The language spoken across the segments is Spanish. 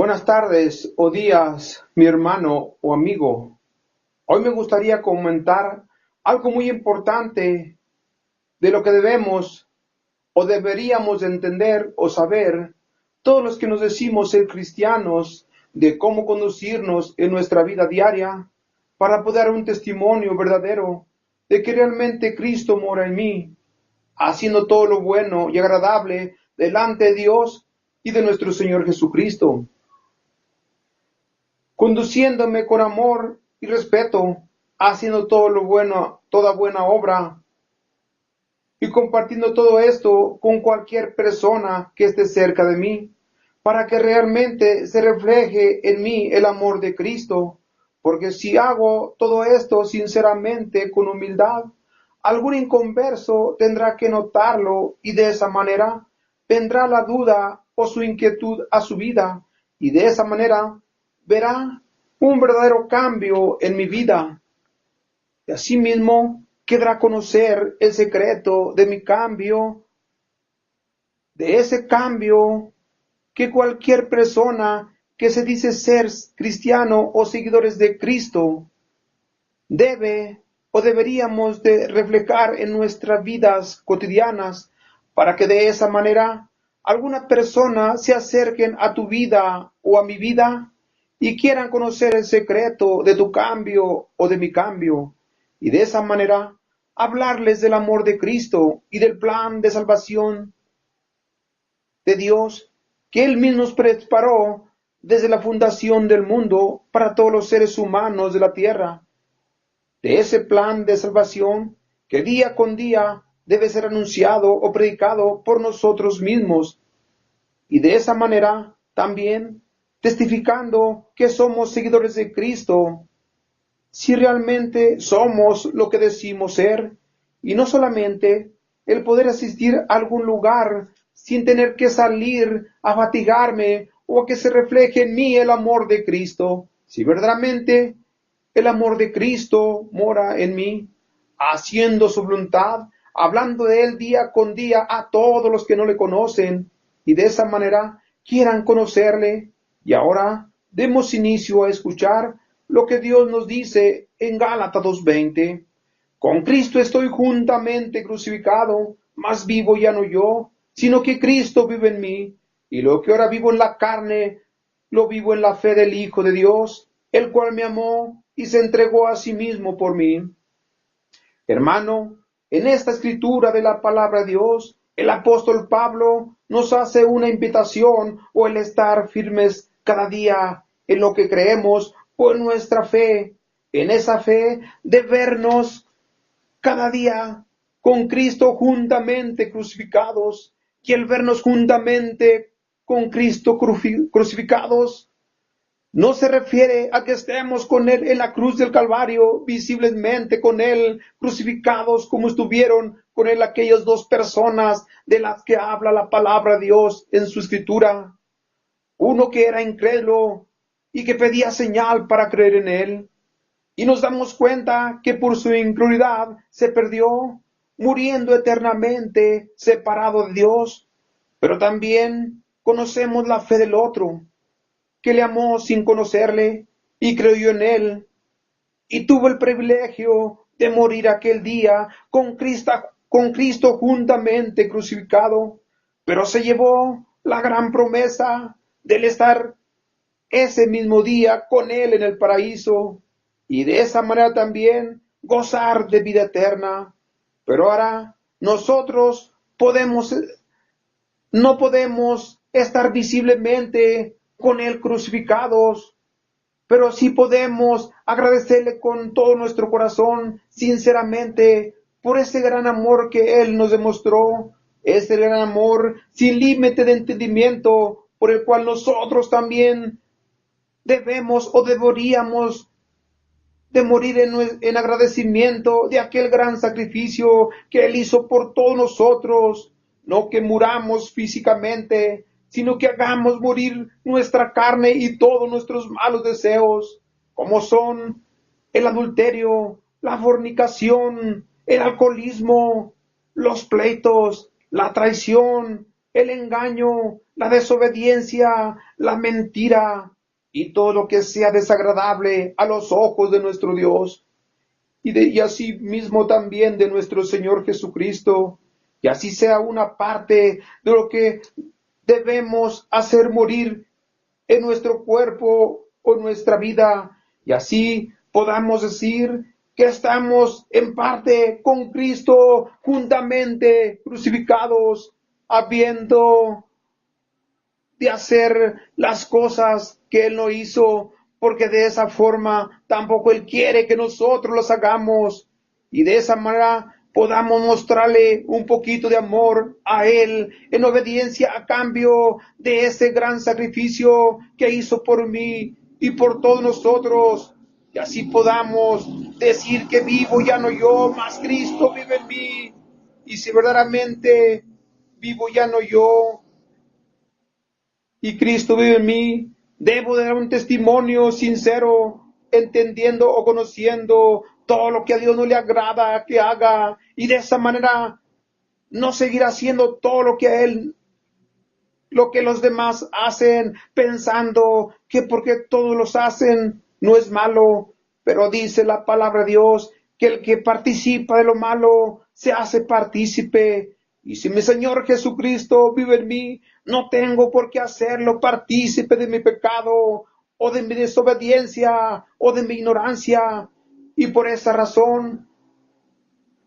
Buenas tardes o días, mi hermano o amigo. Hoy me gustaría comentar algo muy importante de lo que debemos o deberíamos entender o saber todos los que nos decimos ser cristianos, de cómo conducirnos en nuestra vida diaria para poder dar un testimonio verdadero de que realmente Cristo mora en mí, haciendo todo lo bueno y agradable delante de Dios y de nuestro Señor Jesucristo, conduciéndome con amor y respeto, haciendo todo lo bueno, toda buena obra y compartiendo todo esto con cualquier persona que esté cerca de mí, para que realmente se refleje en mí el amor de Cristo. Porque si hago todo esto sinceramente, con humildad, algún inconverso tendrá que notarlo y de esa manera vendrá la duda o su inquietud a su vida y de esa manera verá un verdadero cambio en mi vida. Y asimismo quedará a conocer el secreto de mi cambio, de ese cambio que cualquier persona que se dice ser cristiano o seguidores de Cristo debe o deberíamos de reflejar en nuestras vidas cotidianas, para que de esa manera alguna persona se acerquen a tu vida o a mi vida y quieran conocer el secreto de tu cambio o de mi cambio, y de esa manera hablarles del amor de Cristo y del plan de salvación de Dios que Él mismo nos preparó desde la fundación del mundo para todos los seres humanos de la tierra, de ese plan de salvación que día con día debe ser anunciado o predicado por nosotros mismos, y de esa manera también testificando que somos seguidores de Cristo, si realmente somos lo que decimos ser, y no solamente el poder asistir a algún lugar sin tener que salir a fatigarme o a que se refleje en mí el amor de Cristo, si verdaderamente el amor de Cristo mora en mí, haciendo su voluntad, hablando de Él día con día a todos los que no le conocen, y de esa manera quieran conocerle. Y ahora demos inicio a escuchar lo que Dios nos dice en Gálatas 2:20. Con Cristo estoy juntamente crucificado, mas vivo ya no yo, sino que Cristo vive en mí, y lo que ahora vivo en la carne, lo vivo en la fe del Hijo de Dios, el cual me amó y se entregó a sí mismo por mí. Hermano, en esta escritura de la palabra de Dios, el apóstol Pablo nos hace una invitación o el estar firmes cada día en lo que creemos o en nuestra fe, en esa fe de vernos cada día con Cristo juntamente crucificados, y el vernos juntamente con Cristo crucificados no se refiere a que estemos con Él en la cruz del Calvario, visiblemente con Él, crucificados como estuvieron con Él aquellas dos personas de las que habla la palabra de Dios en su escritura. Uno que era incrédulo y que pedía señal para creer en Él. Y nos damos cuenta que por su incredulidad se perdió, muriendo eternamente separado de Dios. Pero también conocemos la fe del otro, que le amó sin conocerle y creyó en él, y tuvo el privilegio de morir aquel día con Cristo juntamente crucificado, pero se llevó la gran promesa del estar ese mismo día con él en el paraíso, y de esa manera también gozar de vida eterna. Pero ahora nosotros no podemos estar visiblemente con Él crucificados, pero sí podemos agradecerle con todo nuestro corazón, sinceramente, por ese gran amor que Él nos demostró, ese gran amor sin límite de entendimiento, por el cual nosotros también debemos o deberíamos de morir en agradecimiento de aquel gran sacrificio que Él hizo por todos nosotros. No que muramos físicamente, sino que hagamos morir nuestra carne y todos nuestros malos deseos, como son el adulterio, la fornicación, el alcoholismo, los pleitos, la traición, el engaño, la desobediencia, la mentira y todo lo que sea desagradable a los ojos de nuestro Dios y así mismo también de nuestro Señor Jesucristo, que así sea una parte de lo que debemos hacer morir en nuestro cuerpo o nuestra vida, y así podamos decir que estamos en parte con Cristo juntamente crucificados, habiendo de hacer las cosas que Él no hizo, porque de esa forma tampoco Él quiere que nosotros las hagamos, y de esa manera podamos mostrarle un poquito de amor a Él en obediencia a cambio de ese gran sacrificio que hizo por mí y por todos nosotros, y así podamos decir que vivo ya no yo, mas Cristo vive en mí, y si verdaderamente vivo ya no yo, y Cristo vive en mí, debo de dar un testimonio sincero, entendiendo o conociendo todo lo que a Dios no le agrada que haga, y de esa manera no seguir haciendo todo lo que a Él, lo que los demás hacen, pensando que porque todos los hacen no es malo, pero dice la palabra de Dios que el que participa de lo malo se hace partícipe. Y si mi Señor Jesucristo vive en mí, no tengo por qué hacerlo partícipe de mi pecado o de mi desobediencia o de mi ignorancia. Y por esa razón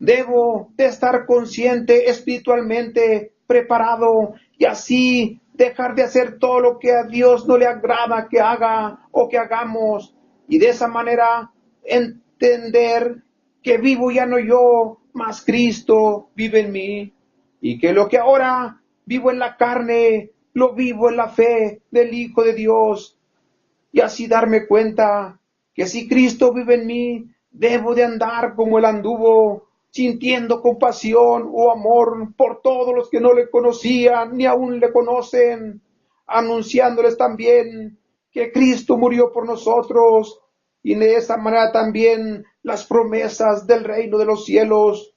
debo de estar consciente espiritualmente, preparado y así dejar de hacer todo lo que a Dios no le agrada que haga o que hagamos. Y de esa manera entender que vivo ya no yo, mas Cristo vive en mí. Y que lo que ahora vivo en la carne, lo vivo en la fe del Hijo de Dios, y así darme cuenta que si Cristo vive en mí, debo de andar como Él anduvo, sintiendo compasión o amor por todos los que no le conocían ni aún le conocen, anunciándoles también que Cristo murió por nosotros y de esa manera también las promesas del reino de los cielos,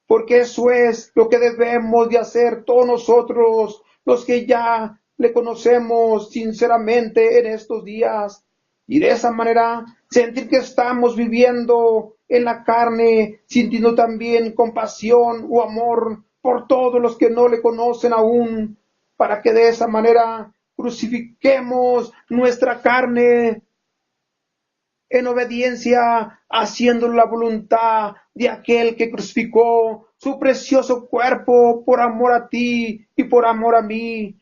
porque eso es lo que debemos de hacer todos nosotros, los que ya le conocemos sinceramente en estos días, y de esa manera sentir que estamos viviendo en la carne, sintiendo también compasión o amor por todos los que no le conocen aún, para que de esa manera crucifiquemos nuestra carne en obediencia, haciendo la voluntad de aquel que crucificó su precioso cuerpo por amor a ti y por amor a mí,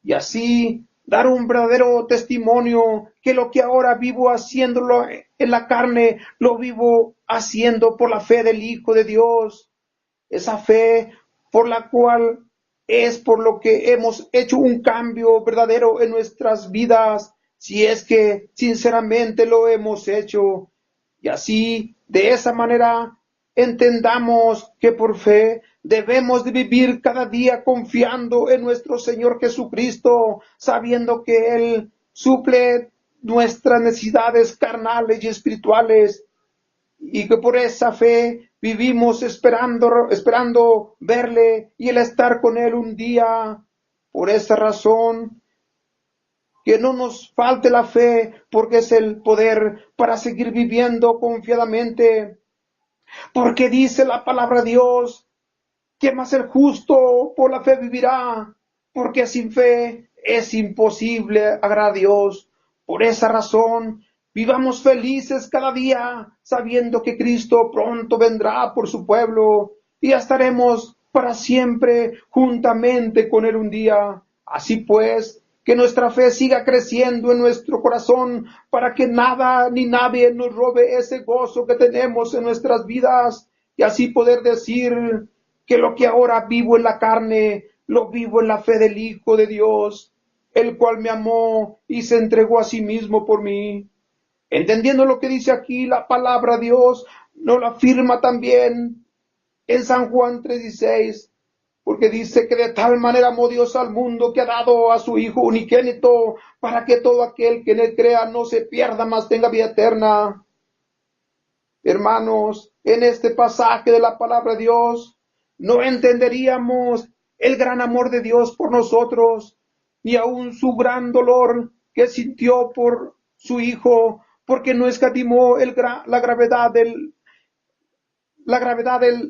y así dar un verdadero testimonio que lo que ahora vivo haciéndolo en la carne, lo vivo haciendo por la fe del Hijo de Dios, esa fe por la cual es por lo que hemos hecho un cambio verdadero en nuestras vidas, si es que sinceramente lo hemos hecho. Y así, de esa manera, entendamos que por fe debemos de vivir cada día confiando en nuestro Señor Jesucristo, sabiendo que Él suple nuestras necesidades carnales y espirituales, y que por esa fe vivimos esperando verle y el estar con Él un día. Por esa razón, que no nos falte la fe, porque es el poder para seguir viviendo confiadamente, porque dice la palabra de Dios que más el justo por la fe vivirá, porque sin fe es imposible agradar a Dios. Por esa razón, vivamos felices cada día, sabiendo que Cristo pronto vendrá por su pueblo y estaremos para siempre juntamente con Él un día. Así pues, que nuestra fe siga creciendo en nuestro corazón para que nada ni nadie nos robe ese gozo que tenemos en nuestras vidas, y así poder decir que lo que ahora vivo en la carne, lo vivo en la fe del Hijo de Dios, el cual me amó y se entregó a sí mismo por mí. Entendiendo lo que dice aquí la palabra de Dios, nos lo afirma también en San Juan 3:16, porque dice que de tal manera amó Dios al mundo que ha dado a su Hijo unigénito, para que todo aquel que en él crea no se pierda, mas tenga vida eterna. Hermanos, en este pasaje de la palabra de Dios, no entenderíamos el gran amor de Dios por nosotros, ni aun su gran dolor que sintió por su Hijo, porque no escatimó la gravedad del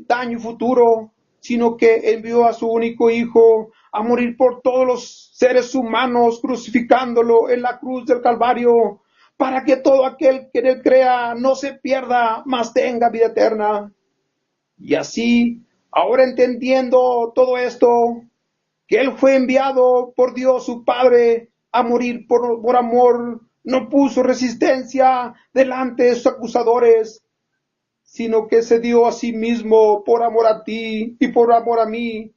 daño futuro, sino que envió a su único Hijo a morir por todos los seres humanos, crucificándolo en la cruz del Calvario, para que todo aquel que en él crea no se pierda, mas tenga vida eterna. Y así, ahora entendiendo todo esto, que él fue enviado por Dios su Padre a morir por amor, no puso resistencia delante de sus acusadores, sino que se dio a sí mismo por amor a ti y por amor a mí,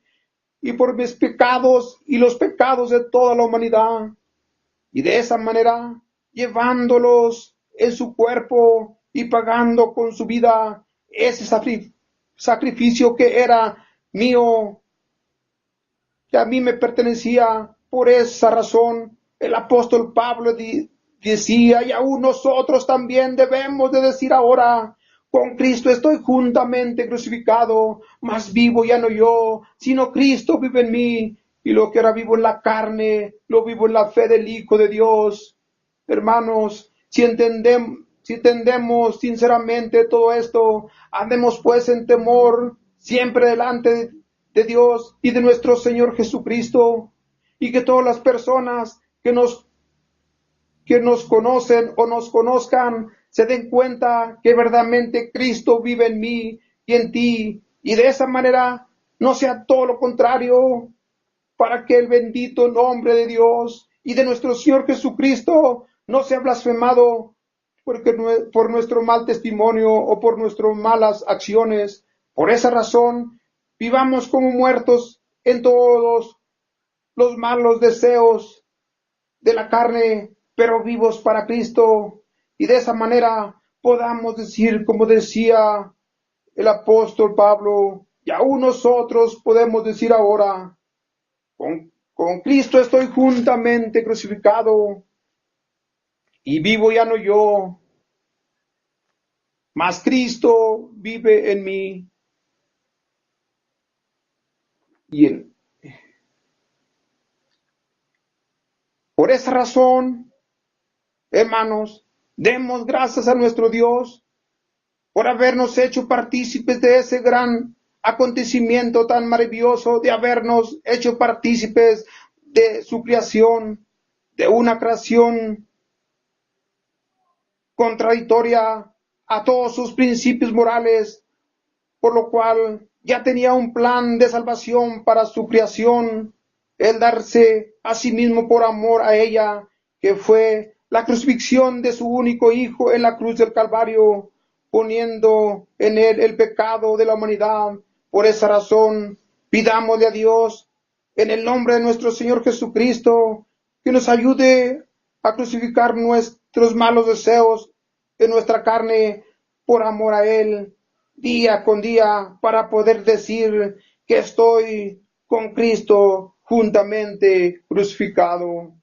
y por mis pecados y los pecados de toda la humanidad. Y de esa manera, llevándolos en su cuerpo y pagando con su vida ese sacrificio que era mío, que a mí me pertenecía. Por esa razón, el apóstol Pablo decía, y aún nosotros también debemos de decir ahora: con Cristo estoy juntamente crucificado, mas vivo ya no yo, sino Cristo vive en mí, y lo que ahora vivo en la carne, lo vivo en la fe del Hijo de Dios. Hermanos, si entendemos sinceramente todo esto, andemos pues en temor siempre delante de Dios y de nuestro Señor Jesucristo, y que todas las personas que nos conocen o nos conozcan se den cuenta que verdaderamente Cristo vive en mí y en ti, y de esa manera no sea todo lo contrario, para que el bendito nombre de Dios y de nuestro Señor Jesucristo no sea blasfemado por nuestro mal testimonio o por nuestras malas acciones. Por esa razón, vivamos como muertos en todos los malos deseos de la carne, pero vivos para Cristo, y de esa manera podamos decir, como decía el apóstol Pablo, y aún nosotros podemos decir ahora: con Cristo estoy juntamente crucificado, y vivo ya no yo, mas Cristo vive en mí. Y por esa razón, hermanos, demos gracias a nuestro Dios por habernos hecho partícipes de ese gran acontecimiento tan maravilloso, de habernos hecho partícipes de su creación, de una creación contradictoria a todos sus principios morales, por lo cual ya tenía un plan de salvación para su creación, el darse a sí mismo por amor a ella, que fue la crucifixión de su único Hijo en la cruz del Calvario, poniendo en él el pecado de la humanidad. Por esa razón, pidámosle a Dios, en el nombre de nuestro Señor Jesucristo, que nos ayude a crucificar nuestros malos deseos en nuestra carne por amor a Él, día con día, para poder decir que estoy con Cristo juntamente crucificado.